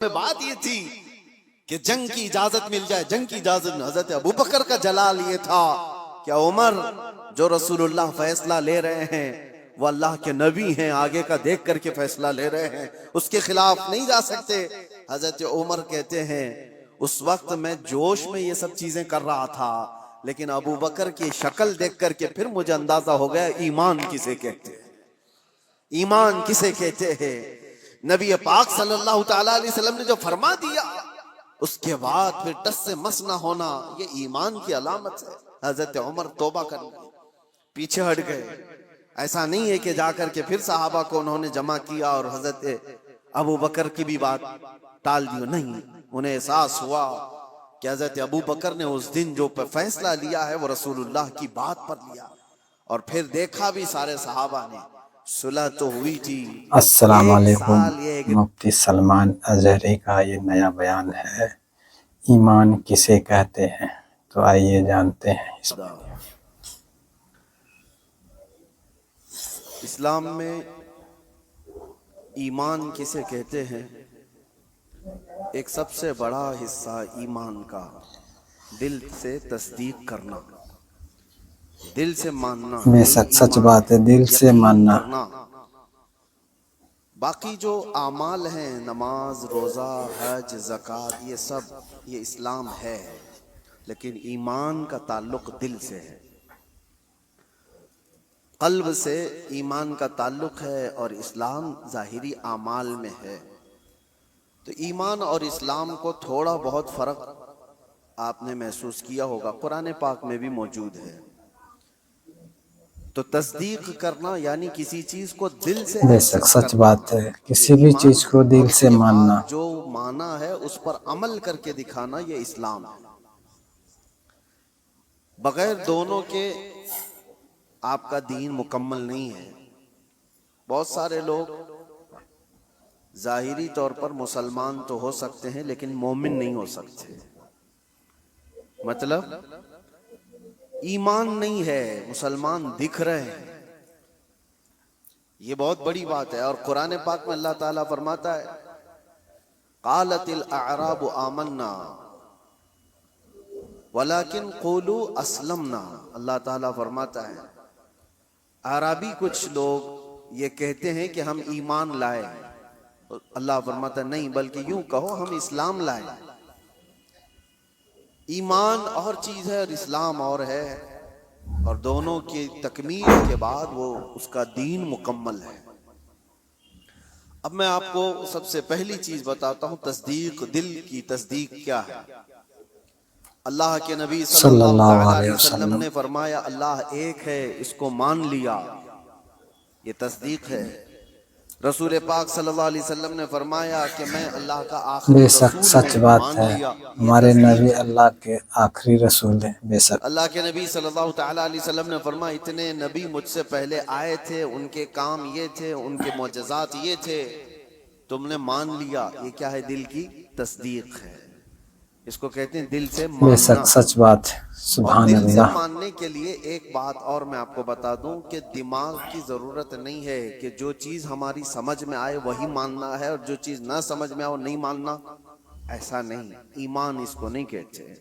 میں بات یہ تھی کہ جنگ کی اجازت مل جائے، جنگ کی اجازت میں حضرت ابو بکر کا جلال یہ تھا کہ عمر جو رسول اللہ فیصلہ لے رہے ہیں وہ اللہ کے نبی ہیں، آگے کا دیکھ کر کے فیصلہ لے رہے ہیں، اس کے خلاف نہیں جا سکتے۔ حضرت عمر کہتے ہیں اس وقت میں جوش میں یہ سب چیزیں کر رہا تھا، لیکن ابو بکر کی شکل دیکھ کر کے پھر مجھے اندازہ ہو گیا ایمان کسے کہتے ہیں، ایمان کسے کہتے ہیں۔ نبی پاک صلی اللہ تعالی علیہ وسلم نے جو فرما دیا اس کے بعد پھر ٹس سے مس نہ ہونا یہ ایمان کی علامت ہے۔ حضرت عمر توبہ کر گئے، پیچھے ہٹ گئے۔ ایسا نہیں ہے کہ جا کر کے پھر صحابہ کو انہوں نے جمع کیا اور حضرت ابو بکر کی بھی بات ٹال دی، نہیں، انہیں احساس ہوا کہ حضرت ابو بکر نے اس دن جو فیصلہ لیا ہے وہ رسول اللہ کی بات پر لیا، اور پھر دیکھا بھی سارے صحابہ نے، صلح تو ہوئی تھی۔ السلام علیکم، مفتی سلمان اظہری کا یہ نیا بیان ہے، ایمان کسے کہتے ہیں؟ تو آئیے جانتے ہیں۔ اسلام میں ایمان کسے کہتے ہیں؟ ایک سب سے بڑا حصہ ایمان کا دل سے تصدیق کرنا، دل سے ماننا، بے شک سچ بات ہے، دل سے ماننا۔ باقی جو اعمال ہیں، نماز، روزہ، حج، زکوٰۃ، یہ سب یہ اسلام ہے، لیکن ایمان کا تعلق دل سے ہے، قلب سے ایمان کا تعلق ہے، اور اسلام ظاہری اعمال میں ہے۔ تو ایمان اور اسلام کو تھوڑا بہت فرق آپ نے محسوس کیا ہوگا، قرآن پاک میں بھی موجود ہے۔ تو تصدیق کرنا یعنی کسی چیز کو دل سے بے شک سچ بات ہے، کسی بھی چیز کو دل سے ماننا، جو مانا ہے اس پر عمل کر کے دکھانا، یہ اسلام ہے۔ بغیر دونوں کے آپ کا دین مکمل نہیں ہے۔ بہت سارے لوگ ظاہری طور پر مسلمان تو ہو سکتے ہیں لیکن مومن نہیں ہو سکتے، مطلب ایمان نہیں ہے، مسلمان دکھ رہے ہیں، یہ بہت بڑی بات ہے۔ اور قرآن پاک میں اللہ تعالیٰ فرماتا ہے قالت الاعراب آمنا ولکن قولوا اسلمنا، اللہ تعالیٰ فرماتا ہے اعرابی کچھ لوگ یہ کہتے ہیں کہ ہم ایمان لائے، اللہ فرماتا ہے نہیں، بلکہ یوں کہو ہم اسلام لائے۔ ایمان اور چیز ہے اور اسلام اور ہے، اور دونوں کی تکمیل کے بعد وہ اس کا دین مکمل ہے۔ اب میں آپ کو سب سے پہلی چیز بتاتا ہوں، تصدیق، دل کی تصدیق کیا ہے۔ اللہ کے نبی صلی اللہ علیہ وسلم نے فرمایا اللہ ایک ہے، اس کو مان لیا، یہ تصدیق ہے۔ رسول پاک صلی اللہ علیہ وسلم نے فرمایا کہ میں اللہ کا آخری بے رسول شک ہوں، سچ بات مان ہے، لیا، یہ ہمارے تصدیق نبی ہے۔ اللہ کے آخری رسول ہیں، بے شک۔ اللہ کے نبی صلی اللہ تعالیٰ علیہ وسلم نے فرمایا اتنے نبی مجھ سے پہلے آئے تھے، ان کے کام یہ تھے، ان کے معجزات یہ تھے، تم نے مان لیا، یہ کیا ہے؟ دل کی تصدیق ہے، اس کو کہتے ہیں دل سے بے ماننا۔ شک سچ بات ہے، اور سبحان دل سے اللہ۔ ماننے کے لیے ایک بات اور میں آپ کو بتا دوں کہ دماغ کی ضرورت نہیں ہے کہ جو چیز ہماری سمجھ میں آئے وہی ماننا ہے، اور جو چیز نہ سمجھ میں آئے وہ نہیں ماننا، ایسا نہیں، ایمان اس کو نہیں کہتے۔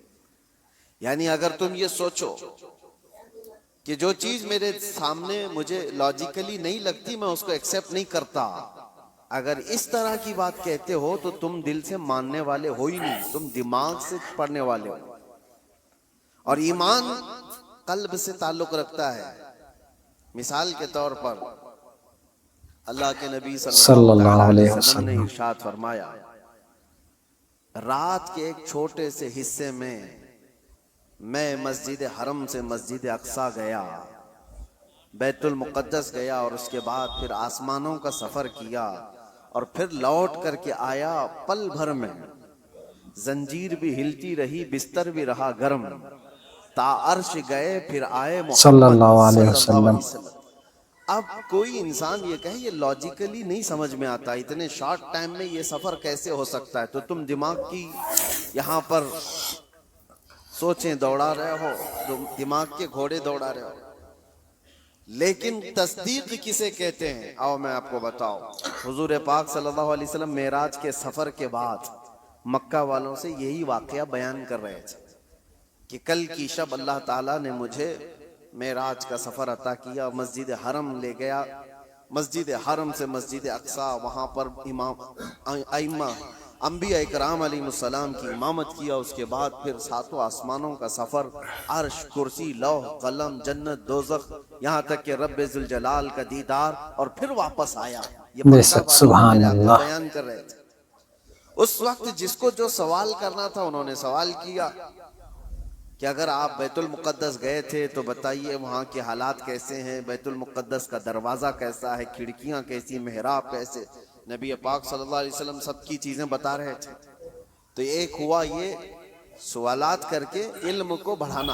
یعنی اگر تم یہ سوچو کہ جو چیز میرے سامنے مجھے لاجیکلی نہیں لگتی میں اس کو ایکسیپٹ نہیں کرتا، اگر اس طرح کی بات کہتے ہو تو تم دل سے ماننے والے ہو ہی نہیں، تم دماغ سے پڑھنے والے ہو۔ اور ایمان قلب سے تعلق رکھتا ہے۔ مثال کے طور پر اللہ کے نبی صلی اللہ علیہ وسلم نے ارشاد فرمایا رات کے ایک چھوٹے سے حصے میں مسجد حرم سے مسجد اقصیٰ گیا، بیت المقدس گیا، اور اس کے بعد پھر آسمانوں کا سفر کیا، اور پھر لوٹ کر کے آیا، پل بھر میں زنجیر بھی ہلتی رہی، بستر بھی رہا گرم، تا عرش گئے پھر آئے محمد صلی اللہ علیہ صلی اللہ وسلم۔ علیہ وسلم۔ اب کوئی انسان یہ کہے یہ لاجیکلی نہیں سمجھ میں آتا، اتنے شارٹ ٹائم میں یہ سفر کیسے ہو سکتا ہے، تو تم دماغ کی یہاں پر سوچیں دوڑا رہے ہو، دماغ کے گھوڑے دوڑا رہے ہو۔ لیکن تصدیق کسے کہتے ہیں؟ آؤ میں آپ کو بتاؤں. حضور پاک صلی اللہ علیہ وسلم معراج کے سفر کے بعد مکہ والوں سے یہی واقعہ بیان کر رہے تھے کہ کل کی شب اللہ تعالیٰ نے مجھے معراج کا سفر عطا کیا، مسجد حرم لے گیا، مسجد حرم سے مسجد اقصی، وہاں پر امام ائمہ انبیاء اکرام علیہ السلام کی امامت کیا. اس کے بعد پھر ساتوں آسمانوں کا سفر، عرش، کرسی، لوح، قلم، جنت، دوزخ، یہاں تک کہ رب ذوالجلال کا دیدار، اور پھر واپس آیا. یہ بے مکہ شک والوں سبحان میرے آقا اللہ. بیان کر رہے تھے. اس وقت جس کو جو سوال کرنا تھا انہوں نے سوال کیا کہ اگر آپ بیت المقدس گئے تھے تو بتائیے وہاں کے حالات کیسے ہیں، بیت المقدس کا دروازہ کیسا ہے، کھڑکیاں کیسی، محراب کیسے. نبی پاک صلی اللہ علیہ وسلم سب کی چیزیں بتا رہے تھے. تو ایک ہوا یہ سوالات کر کے علم کو بڑھانا،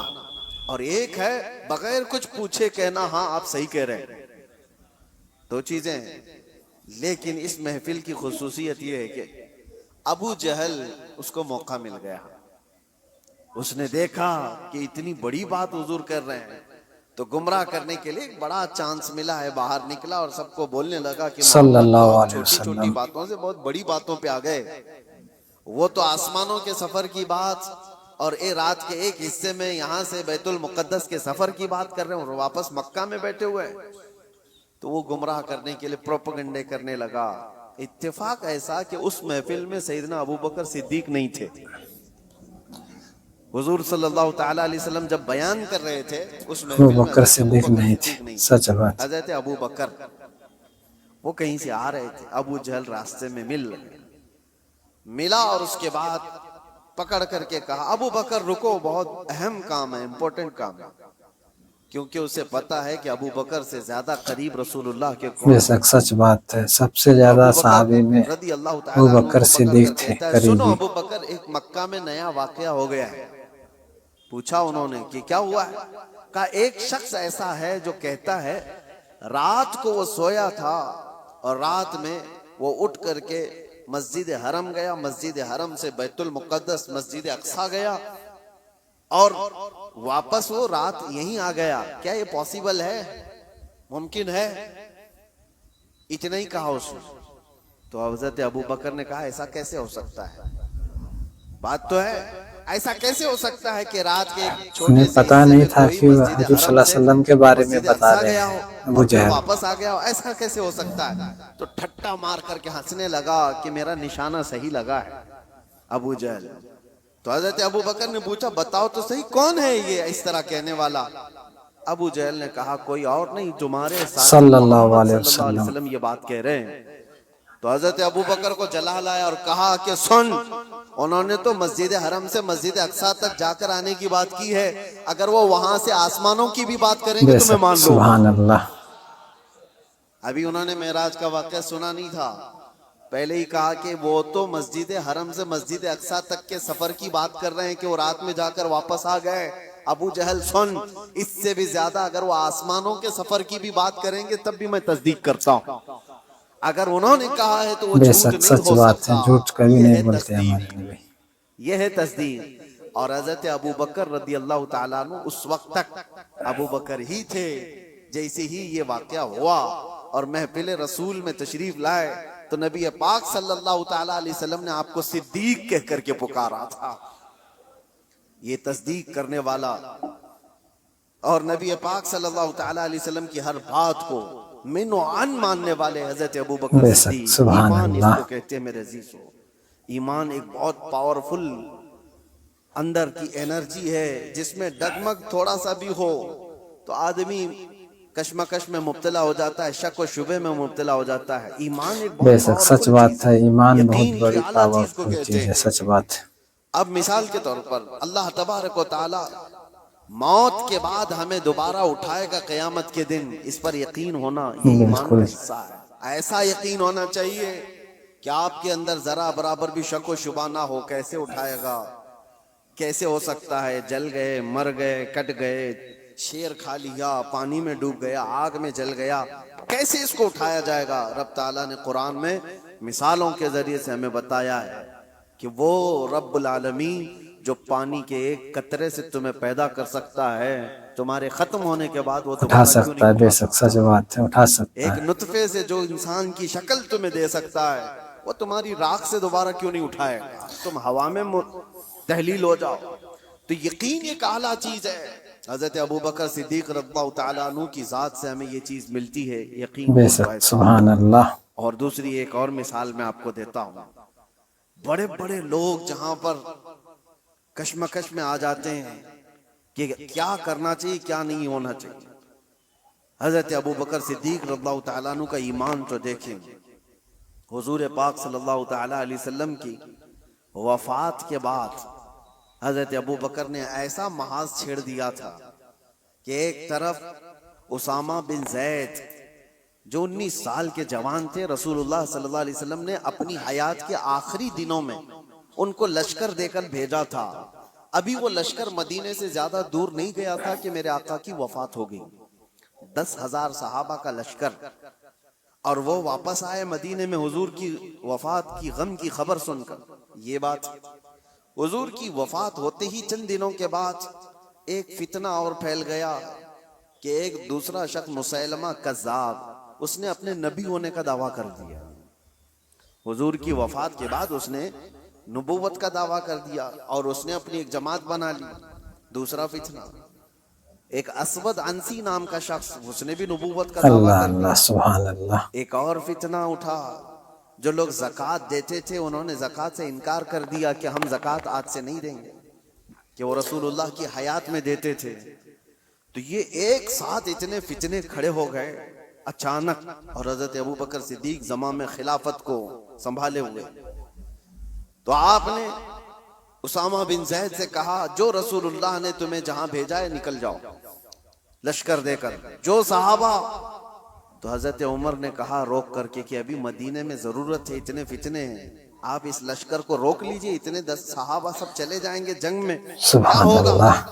اور ایک ہے بغیر کچھ پوچھے کہنا ہاں آپ صحیح کہہ رہے ہیں. دو چیزیں ہیں. لیکن اس محفل کی خصوصیت یہ ہے کہ ابو جہل اس کو موقع مل گیا. اس نے دیکھا کہ اتنی بڑی بات حضور کر رہے ہیں تو گمراہ کرنے کے لیے ایک بڑا چانس ملا ہے. باہر نکلا اور سب کو بولنے لگا کہ صلی محمد اللہ بہت علیہ چھوٹی چھوٹی وسلم. باتوں سے بہت بڑی باتوں پہ آ گئے. وہ تو آسمانوں کے سفر کی بات اور رات کے ایک حصے میں یہاں سے بیت المقدس کے سفر کی بات کر رہے ہیں اور واپس مکہ میں بیٹھے ہوئے. تو وہ گمراہ کرنے کے لیے پروپیگنڈے کرنے لگا. اتفاق ایسا کہ اس محفل میں سیدنا ابو بکر صدیق نہیں تھے. حضور صلی اللہ تعالیٰ علیہ وسلم جب بیان کر رہے تھے اس ابو محفل میں بکر حضرت ابو صدیق بکر نہیں صدیق تھے، نہیں سچ تھے. بات. حضرت ابو بکر وہ کہیں سے آ رہے تھے. ابو جہل راستے میں ملا اور اس کے بعد پکڑ کر کے کہا ابو بکر رکو، بہت اہم کام ہے، امپورٹنٹ کام ہے. کیونکہ اسے پتا ہے کہ ابو بکر سے زیادہ قریب رسول اللہ کے بے کون شک ہیں. سچ بات ہے. سب سے تو زیادہ ابو صحابی میں بکر رضی اللہ ابو تعالیٰ عنہ بکر کو پکڑ صدیق کر تھے کہتا ہے سنو قریبی. ابو بکر، ایک مکہ میں نیا واقعہ ہو گیا ہے. پوچھا انہوں نے کہ کیا ہوا ہے؟ کہا ایک شخص ایسا ہے جو کہتا ہے رات کو وہ سویا تھا اور رات میں وہ اٹھ کر کے مسجد حرم گیا، مسجد حرم سے بیت المقدس مسجد اقصی گیا اور واپس وہ رات یہیں آ گیا. کیا یہ پاسبل ہے؟ ممکن ہے؟ اتنا ہی کہا اس نے. تو حضرت ابو بکر نے کہا ایسا کیسے ہو سکتا ہے؟ بات تو ہے، ایسا کیسے ہو سکتا ہے کہ رات کے ایک چھوٹے انہیں سے پتا حصے نہیں میں تھا کوئی کہ مسجد حضور صلی حرم اللہ علیہ سے وسلم کے بارے میں مسجد بتا اقصی رہے گیا ہیں ہو ابو اور پھر جہل. واپس آ گیا ہو؟ ایسا کیسے ہو سکتا ہے؟ تو ٹھٹا مار کر کے ہنسنے لگا کہ میرا نشانہ صحیح لگا ہے ابو جہل. تو حضرت ابو بکر نے پوچھا بتاؤ تو صحیح کون ہے یہ اس طرح کہنے والا؟ ابو جہل نے کہا کوئی اور نہیں، تمہارے ساتھی صلی اللہ محمد علیہ صلی اللہ علیہ وسلم. وسلم یہ بات کہہ رہے ہیں. تو حضرت ابو بکر کو جلا لایا اور کہا کہ سن، انہوں نے تو مسجد حرم سے مسجد اقصی تک جا کر آنے کی بات کی ہے، اگر وہ وہاں سے آسمانوں کی بھی بات کریں گے بے تو میں شک مان لوں گا. سبحان اللہ. ابھی انہوں نے معراج کا واقعہ سنا نہیں تھا، پہلے ہی کہا کہ وہ تو مسجد حرم سے مسجد اقصی تک کے سفر کی بات کر رہے ہیں کہ وہ رات میں جا کر واپس آ گئے. ابو جہل سن، اس سے بھی زیادہ اگر وہ آسمانوں کے سفر کی بھی بات کریں گے تب بھی میں تصدیق کرتا ہوں. اگر انہوں نے کہا ہے تو وہ بے جھوٹ شک نہیں سچ ہو بات ہے، سکتا. جھوٹ کبھی یہ نہیں ہے بولتے ہمارے تصدیق، نبی. یہ ہے تصدیق. اور حضرت ابو بکر رضی اللہ تعالیٰ عنہ اس وقت تک ابو بکر ہی تھے. جیسے ہی یہ واقعہ ہوا اور محفل رسول میں تشریف لائے تو نبی پاک صلی اللہ تعالیٰ علیہ وسلم نے آپ کو صدیق کہہ کر کے پکارا تھا. یہ تصدیق کرنے والا اور نبی پاک صلی اللہ تعالیٰ علیہ وسلم کی ہر بات کو من و عن ماننے والے حضرت ابو بکر بے شک صدیق. سبحان ایمان اس اللہ. کو کہتے ہیں میرے عزیزو. ایمان ایک بہت پاورفل اندر کی انرجی ہے جس میں ڈگمگ تھوڑا سا بھی ہو تو آدمی کشمکش میں مبتلا ہو جاتا ہے، شک و شبہ میں مبتلا ہو جاتا ہے. ایمان ایک بے بہت شک سچ پاورفل چیز بات ہے. ایمان ہے، بہت یقین کی بڑی اعلیٰ چیز کو پاورفل کہتے چیز ہے. ہیں. سچ بات ہے. اب مثال کے طور پر اللہ تبارک و تعالی موت کے بعد ہمیں دوبارہ اٹھائے گا قیامت کے دن، اس پر یقین ہونا یہ ایمان بالکل. کا حصہ ہے. ایسا یقین ہونا چاہیے کہ آپ کے اندر ذرا برابر بھی شک و شبہ نہ ہو. کیسے اٹھائے گا؟ کیسے ہو سکتا ہے؟ جل گئے، مر گئے، کٹ گئے، شیر کھا لیا، پانی میں ڈوب گیا، آگ میں جل گیا، کیسے اس کو اٹھایا جائے گا؟ رب تعالیٰ نے قرآن میں مثالوں کے ذریعے سے ہمیں بتایا ہے کہ وہ رب العالمین جو پانی کے ایک قطرے سے تمہیں پیدا کر سکتا ہے تمہارے ختم ہونے کے بعد وہ اٹھا دوبارہ کیوں سکتا ہے، نہیں بے اٹھا شک سچ بات ہے، اٹھا سکتا ایک ہے۔ نطفے سے جو انسان کی شکل تمہیں دے سکتا ہے وہ تمہاری راکھ سے دوبارہ کیوں نہیں اٹھائے گا؟ تم ہوا میں تحلیل ہو جاؤ۔ تو یقین ایک اعلیٰ چیز ہے۔ حضرت ابوبکر صدیق رضی اللہ تعالیٰ عنہ کی ذات سے ہمیں یہ چیز ملتی ہے، یقین بے کون کو شک ایسا۔ سبحان اللہ۔ اور دوسری ایک اور مثال میں آپ کو دیتا ہوں، بڑے بڑے لوگ جہاں پر کشمکش میں آ جاتے ہیں کہ کیا کرنا چاہیے کیا نہیں ہونا چاہیے، حضرت ابوبکر صدیق رضی اللہ تعالیٰ عنہ کا ایمان تو دیکھیں۔ حضور پاک صلی اللہ تعالیٰ علیہ وسلم کی وفات کے بعد حضرت ابوبکر نے ایسا محاذ چھیڑ دیا تھا کہ ایک طرف اسامہ بن زید جو 19 سال کے جوان تھے، رسول اللہ صلی اللہ علیہ وسلم نے اپنی حیات کے آخری دنوں میں ان کو لشکر دے کر بھیجا تھا۔ ابھی وہ لشکر مدینے سے زیادہ دور نہیں گیا تھا کہ میرے آقا کی وفات ہو گئی۔ 10,000 صحابہ کا لشکر، اور وہ واپس آئے مدینے میں حضور کی وفات کی غم کی خبر سن کر۔ یہ بات حضور کی وفات ہوتے ہی چند دنوں کے بعد ایک فتنہ اور پھیل گیا کہ ایک دوسرا شخص مسیلمہ کذاب، اس نے اپنے نبی ہونے کا دعویٰ کر دیا۔ حضور کی وفات کے بعد اس نے نبوت کا دعویٰ کر دیا اور اس نے اپنی ایک جماعت بنا لی۔ دوسرا فتنہ، ایک اسود عنسی نام کا شخص، اس نے بھی نبوت کا دعویٰ اللہ کر دیا۔ اللہ سبحان اللہ۔ ایک اور فتنہ اٹھا، جو لوگ زکوٰۃ دیتے تھے انہوں نے زکوٰۃ سے انکار کر دیا کہ ہم زکوٰۃ آج سے نہیں دیں گے، کہ وہ رسول اللہ کی حیات میں دیتے تھے۔ تو یہ ایک ساتھ اتنے فتنے کھڑے ہو گئے اچانک، اور حضرت ابوبکر صدیق زمام خلافت کو سنبھالے ہوئے۔ تو آپ نے اسامہ بن زید سے کہا جو رسول اللہ نے تمہیں جہاں بھیجا ہے نکل جاؤ لشکر دے کر۔ جو صحابہ، تو حضرت عمر نے کہا روک کر کے کہ ابھی مدینے میں ضرورت ہے، اتنے فتنے ہیں، آپ اس لشکر کو روک لیجئے، اتنے 10 صحابہ سب چلے جائیں گے جنگ میں، کیا سبحان ہوگا؟ اللہ۔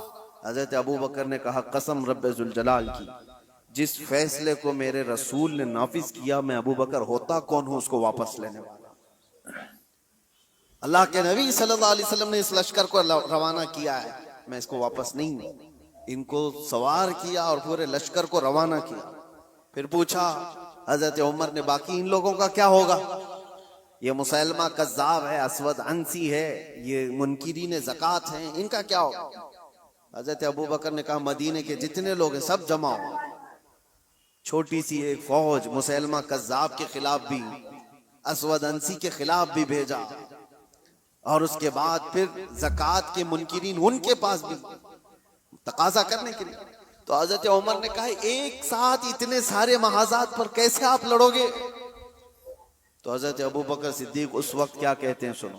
حضرت ابوبکر نے کہا قسم رب ذوالجلال کی، جس فیصلے کو میرے رسول نے نافذ کیا، میں ابوبکر ہوتا کون ہوں اس کو واپس لینے والا۔ اللہ کے نبی صلی اللہ علیہ وسلم نے اس لشکر کو روانہ کیا ہے، میں اس کو واپس نہیں ہوں۔ ان کو سوار کیا اور پورے لشکر کو روانہ کیا۔ پھر پوچھا حضرت عمر نے باقی ان لوگوں کا کیا ہوگا؟ یہ مسیلمہ کذاب ہے، اسود عنسی ہے، یہ منکرین زکوٰۃ ہیں، ان کا کیا ہوگا؟ حضرت ابوبکر نے کہا مدینے کے جتنے لوگ ہیں سب جمع ہو۔ چھوٹی سی ایک فوج مسیلمہ کذاب کے خلاف بھی، اسود عنسی کے خلاف بھی بھیجا، اور اس کے بعد پھر زکوٰۃ کے منکرین ان کے پاس بھی تقاضا کرنے کے لیے۔ تو حضرت عمر نے کہا ایک ساتھ اتنے سارے محاذات پر کیسے آپ لڑو گے؟ تو حضرت ابوبکر صدیق اس وقت کیا کہتے ہیں سنو۔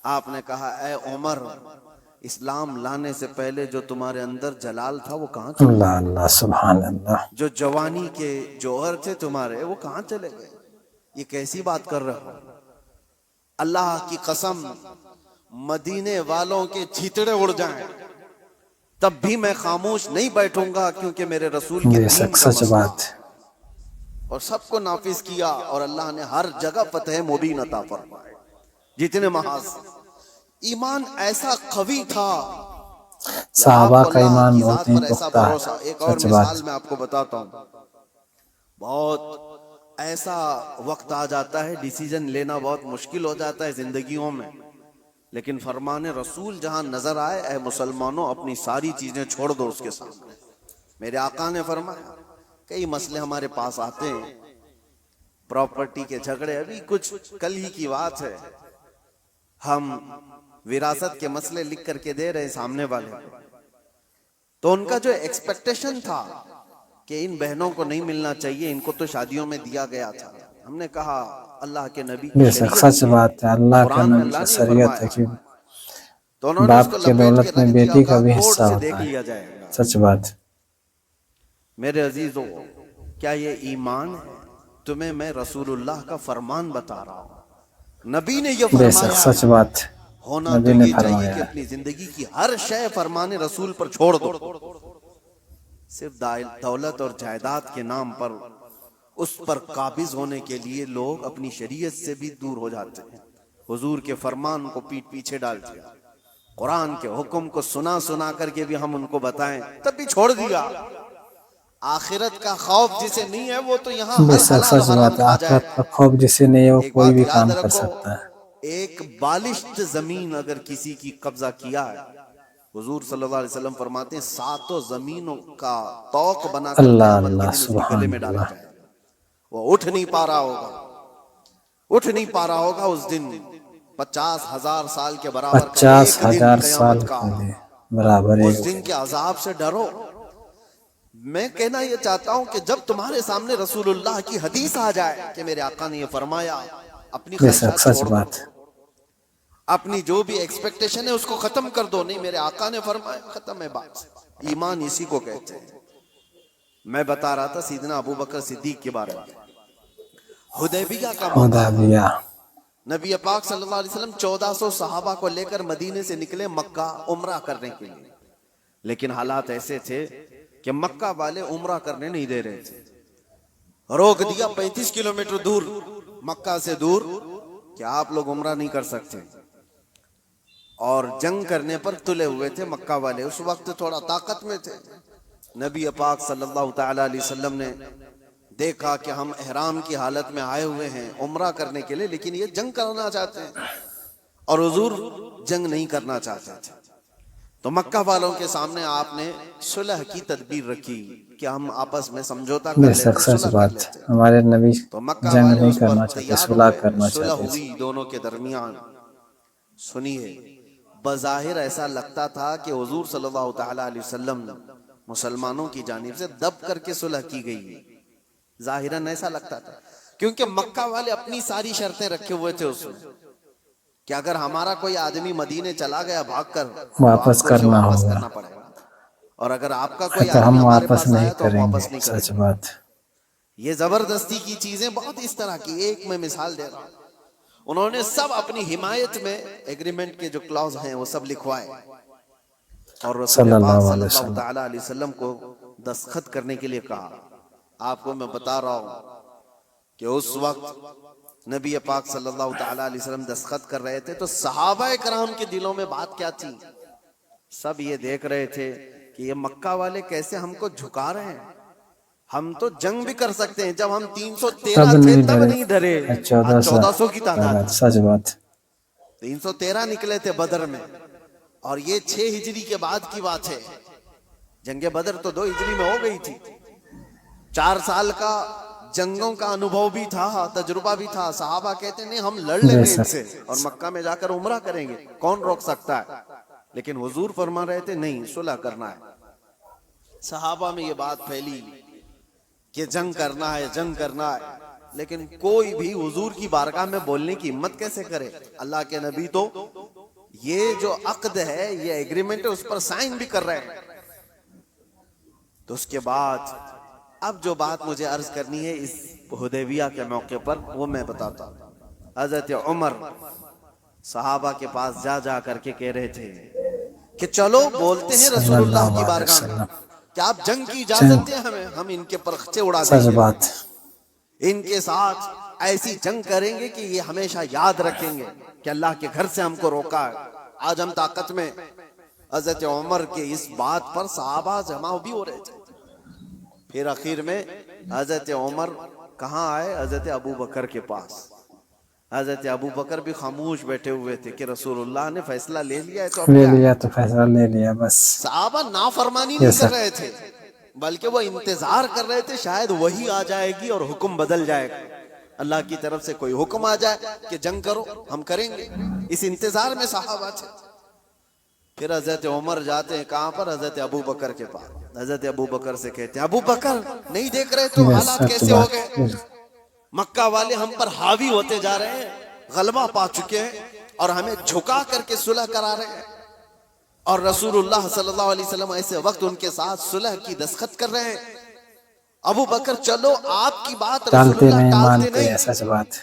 آپ نے کہا اے عمر، اسلام لانے سے پہلے جو تمہارے اندر جلال تھا وہ کہاں چلے؟ اللہ اللہ سبحان اللہ۔ جو جوانی کے جوہر تھے تمہارے وہ کہاں چلے گئے؟ یہ کیسی بات کر رہے ہو؟ اللہ کی قسم مدینے والوں کے چھیتڑے اڑ جائیں تب بھی میں خاموش نہیں بیٹھوں گا، کیونکہ میرے رسول کے بے دین شک کا سچ مسئلہ بات۔ اور سب کو نافذ کیا، اور اللہ نے ہر جگہ فتح مبین عطا فرمائے۔ جتنے محاذ، ایمان ایسا قوی تھا، صحابہ کا اللہ ایمان کی بہت ذات ہی پر ایسا پختہ بھروسہ۔ ہے، ایک اور سچ بات۔ مثال میں آپ کو بتاتا ہوں، بہت ایسا وقت آ جاتا ہے ڈیسیژن لینا بہت مشکل ہو جاتا ہے زندگیوں میں، لیکن فرمان رسول جہاں نظر آئے اے مسلمانوں اپنی ساری چیزیں چھوڑ دو اس کے سامنے۔ میرے آقا نے فرمایا کئی مسئلے ہمارے پاس آتے ہیں، پراپرٹی کے جھگڑے، ابھی کچھ کل ہی کی بات ہے، ہم وراثت کے مسئلے لکھ کر کے دے رہے سامنے والے کو، تو ان کا جو ایکسپیکٹیشن تھا کہ ان بہنوں کو نہیں ملنا چاہیے، ان کو تو شادیوں میں دیا گیا تھا۔ ہم نے کہا اللہ کے نبی کی بے شک سچ بات ہے، اللہ کا قرآن میں نبی اللہ کا نے شریعت ہے کہ تو انہوں نے اس باپ کو کے لپیٹ دولت کے میں رکھ دیا، بیٹی کا کہا بھی کورٹ حصہ سے ہوتا دیکھ ہے، لیا جائے گا۔ سچ بات۔ میرے عزیزوں، کیا یہ ایمان ہے؟ تمہیں میں رسول اللہ کا فرمان بتا رہا ہوں، نبی نے یہ بے شک فرمایا سچ ہے، بات۔ ہونا نبی تو نے یہ چاہیے فرمایا کہ ہے۔ اپنی زندگی کی ہر شے فرمان رسول پر چھوڑ دو۔ صرف دولت اور جائیداد کے نام پر اس پر قابض ہونے کے لیے لوگ اپنی شریعت سے بھی دور ہو جاتے ہیں، حضور کے فرمان کو پیٹ پیچھے ڈال دیا۔ قرآن کے حکم کو سنا سنا کر کے بھی ہم ان کو بتائیں تب بھی چھوڑ دیا. آخرت کا خوف جسے نہیں ہے وہ تو یہاں بے ہر شک حلال سچ حرام بات ہے. کھا جائے. آخرت کا خوف جسے نہیں ہے وہ ایک کوئی بات بھی یاد کام کر رکھو، سکتا ہے. ایک بالشت زمین اگر کسی کی قبضہ کیا ہے، حضور صلی اللہ علیہ وسلم فرماتے ہیں 7 زمینوں کا طوق بنا کر اللہ قیامت کے اللہ دن اس کے گلے سبحان میں ڈالا اللہ. جائے. وہ اٹھ نہیں پا رہا ہوگا، اٹھ نہیں پا رہا ہوگا اس دن. 50,000 سال کے برابر کا ایک دن 50,000 سال قیامت کا. کے لیے برابر ایک اس دن کے عذاب سے ڈرو. میں کہنا یہ چاہتا ہوں کہ جب تمہارے سامنے رسول اللہ کی حدیث آ جائے کہ میرے آقا نے یہ فرمایا، اپنی بے شک خواہشات سچ چھوڑ بات. دو، اپنی جو بھی ایکسپیکٹیشن ہے اس کو ختم کر دو. نہیں، میرے آقا نے فرمایا، ختم ہے بات. ایمان اسی کو کہتے ہیں. میں بتا رہا تھا سیدنا ابو بکر صدیق کے بارے میں. حدیبیہ کا موقع ہے. حدیبیہ. نبی پاک صلی اللہ علیہ وسلم 1400 صحابہ کو لے کر مدینے سے نکلے مکہ عمرہ کرنے کے لیے. لیکن حالات ایسے تھے کہ مکہ والے عمرہ کرنے نہیں دے رہے تھے. روک دیا 35 کلومیٹر دور مکہ سے دور کہ آپ لوگ عمرہ نہیں کر سکتے. اور جنگ کرنے پر تلے ہوئے تھے مکہ والے. اس وقت تھوڑا طاقت میں تھے. نبی پاک صلی اللہ تعالی علیہ وسلم نے دیکھا کہ ہم احرام کی حالت میں آئے ہوئے ہیں عمرہ کرنے کے لیے، لیکن یہ جنگ کرنا چاہتے ہیں اور حضور جنگ نہیں کرنا چاہتے تھے. تو مکہ والوں کے سامنے آپ نے صلح کی تدبیر رکھی کہ ہم آپس میں سمجھوتا کر بے لیتے شک ہیں، سچ صلح کر بات. لیتے ہیں. ہمارے نبی تو مکہ جنگ والے نہیں اس پر کرنا چاہتے، تیار صلح ہوئے. کرنا صلح چاہتے تھے. ہوئی دونوں کے درمیان. سنیے، بظاہر ایسا لگتا تھا کہ حضور صلی اللہ تعالی علیہ وسلم مسلمانوں کی جانب سے دب کر کے صلح کی گئی. ظاہراً ایسا لگتا تھا کیونکہ مکہ والے اپنی ساری شرطیں رکھے ہوئے تھے اس میں کہ اگر ہمارا کوئی آدمی مدینے چلا گیا بھاگ کر تو آپ واپس کو اسے کرنا واپس ہوگا، کرنا پڑے گا، اور اگر آپ کا کوئی تو آدمی ہم ہمارے واپس پاس نہیں آیا تو ہم کریں گے. واپس نہیں کریں سچ گے. بات. یہ زبردستی کی چیزیں بہت اس طرح کی. ایک میں مثال دے رہا ہوں. انہوں نے سب اپنی حمایت میں ایگریمنٹ کے جو کلاوز ہیں وہ سب لکھوائے اور رسول صلی پاک اللہ صلی علیہ اللہ وسلم. تعالی علیہ وسلم کو دستخط کرنے کے لیے کہا. آپ کو میں بتا رہا ہوں کہ اس وقت نبی پاک صلی اللہ تعالی علیہ وسلم دستخط کر رہے تھے تو صحابہ کرام کے دلوں میں بات کیا تھی. سب یہ دیکھ رہے تھے کہ یہ مکہ والے کیسے ہم کو جھکا رہے ہیں. ہم تو جنگ بھی کر سکتے ہیں. جب ہم 313 تھے تب نہیں ڈرے. آج 1400 کی تعداد. سچ بات. 313 نکلے تھے بدر میں اور یہ 6 ہجری کے بعد کی بات ہے. جنگ بدر تو 2 ہجری میں ہو گئی تھی. 4 سال کا جنگوں کا انوبھو بھی تھا، تجربہ بھی تھا. صحابہ کہتے ہیں نہیں ہم لڑ لیں گے ان سے اور مکہ میں جا کر عمرہ کریں گے، کون روک سکتا ہے. لیکن حضور فرما رہے تھے نہیں، صلح کرنا ہے. صحابہ میں یہ بات پھیلی کہ جنگ کرنا ہے، جنگ کرنا ہے. لیکن کوئی بھی حضور کی بارگاہ میں بولنے کی ہمت کیسے کرے. اللہ کے نبی تو یہ جو عقد ہے، یہ ایگریمنٹ ہے، اس پر سائن بھی کر رہے ہیں. تو اس کے بعد اب جو بات مجھے عرض کرنی ہے اس حدیبیہ کے موقع پر وہ میں بتاتا ہوں. حضرت عمر صحابہ کے پاس جا جا کر کے کہہ رہے تھے کہ چلو بولتے ہیں رسول اللہ کی بارگاہ میں کہ آپ جنگ کی اجازت دیں ہمیں، ہم ان کے پرخچے اڑا دیں گے، ان کے ساتھ ایسی جنگ کریں گے کہ یہ ہمیشہ یاد رکھیں گے کہ اللہ کے گھر سے ہم کو روکا ہے. آج ہم طاقت میں. حضرت عمر کے اس بات پر صحابہ جمع بھی ہو رہے تھے. پھر آخر میں حضرت عمر کہاں آئے؟ حضرت ابو بکر کے پاس. حضرت ابو بکر بھی خاموش بیٹھے ہوئے تھے کہ رسول اللہ نے فیصلہ لے لیا ہے تو اب کیا؟ تو فیصلہ لے لیا بس. صحابہ نافرمانی نہیں کر رہے تھے بلکہ وہ انتظار کر رہے تھے شاید وہی آ جائے گی اور حکم بدل جائے گا. اللہ کی طرف سے کوئی حکم آ جائے کہ جنگ کرو، ہم کریں گے. اس انتظار میں صحابہ تھے. پھر حضرت عمر جاتے ہیں کہاں پر؟ حضرت ابو بکر کے پاس. حضرت ابو بکر سے کہتے ہیں ابو بکر نہیں دیکھ رہے تو حالات کیسے ہو گئے؟ مکہ والے ہم پر حاوی ہوتے جا رہے ہیں، غلبہ پا چکے ہیں اور ہمیں جھکا کر کے صلح کرا رہے ہیں، اور رسول اللہ صلی اللہ علیہ وسلم ایسے وقت ان کے ساتھ صلح کی دستخط کر رہے ہیں. ابو بکر چلو آپ کی بات رسول اللہ ٹالتے نہیں. سچ بات.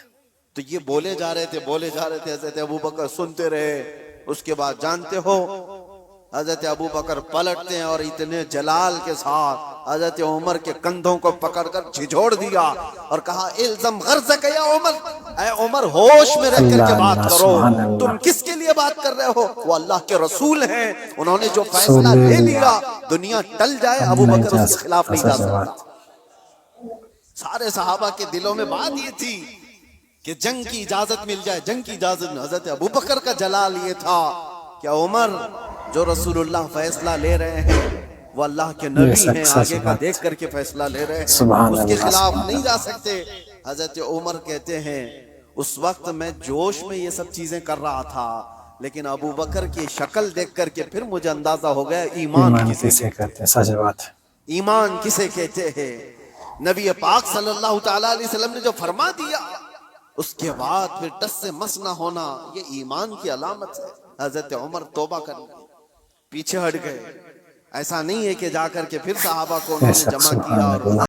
تو یہ بولے جا رہے تھے حضرت ابو بکر سنتے رہے. اس کے بعد جانتے ہو حضرت ابو بکر پلٹتے ہیں اور اتنے جلال کے ساتھ حضرت عمر کے کندھوں کو پکڑ کر جھنجھوڑ دیا اور کہا الزم غرضک یا عمر، اے عمر ہوش میں رہ کر کے بات کرو، تم کس کے لیے بات کر رہے ہو؟ وہ اللہ کے رسول ہیں، انہوں نے جو فیصلہ لے لیا دنیا ٹل جائے ابو بکر اس کے خلاف نہیں جا سکتا۔ سارے صحابہ کے دلوں میں بات یہ تھی کہ جنگ کی اجازت مل جائے، جنگ کی اجازت۔ حضرت ابو بکر کا جلال یہ تھا کہ عمر جو رسول اللہ فیصلہ لے رہے ہیں وہ اللہ کے نبی ہیں، آگے کا دیکھ کر کے فیصلہ لے رہے ہیں، اس کے خلاف نہیں جا سکتے۔ حضرت عمر کہتے ہیں اس وقت میں جوش میں یہ سب چیزیں کر رہا تھا، لیکن ابو بکر کی شکل دیکھ کر کے پھر مجھے اندازہ ہو گیا ایمان کسے کہتے ہیں۔ سچ بات، ایمان کسے کہتے ہیں؟ نبی پاک صلی اللہ تعالیٰ علیہ وسلم نے جو فرما دیا اس کے بعد پھر ٹس سے مس نہ ہونا، یہ ایمان کی علامت ہے۔ حضرت عمر توبہ کر گئے، پیچھے ہٹ گئے۔ ایسا نہیں ہے کہ جا کر کے پھر صحابہ کو انہوں نے جمع کیا اور